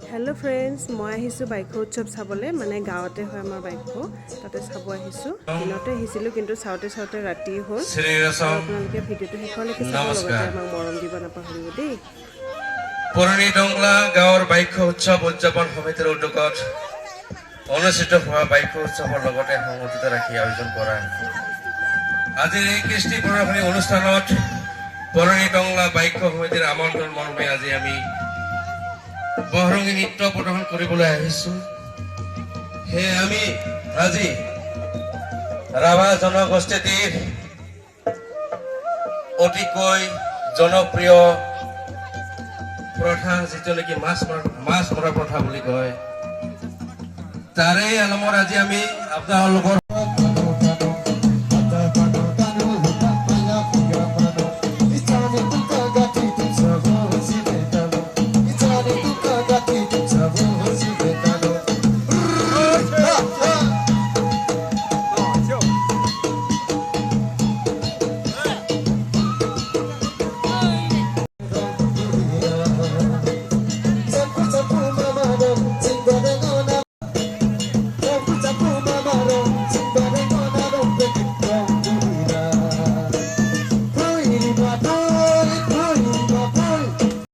hello friends मैं आहिसु bike उत्सव चाबले माने गाँवते হয় আমাৰ বাইক তাতে চাব আহিছো দিনতে আহিছিলো কিন্তু চাওতে চাওতে ৰাতি হ'ল আপোনালোকে ভিডিওটো শেষলৈকে চাব লগতে আমাক মৰম দিব নাপাহৰিব দেই পুৰণি ডংলা গাঁৱৰ বাইক উৎসৱ উদযাপন সমিতিৰ উদ্যোগত অনুষ্ঠিত হোৱা বাইক উৎসৱৰ লগতে সংগঠিত ৰাখি আয়োজন কৰা আজিৰ এই কৃষ্টি প্ৰদৰ্শনী অনুষ্ঠানত পুৰণি ডংলা বাইক সমিতিৰ আমন্ত্ৰণ মৰ্মে আজি আমি বহৰংগী নৃত্য প্ৰদৰ্শন কৰিবলৈ আহিছো হে আমি আজি ৰাভা জনগোষ্ঠীৰ অতিকৈ জনপ্ৰিয় প্ৰথা যিটো নেকি মাছ মৰা প্ৰথা বুলি কয় তাৰে আলমৰ আজি আমি আপোনালোকৰ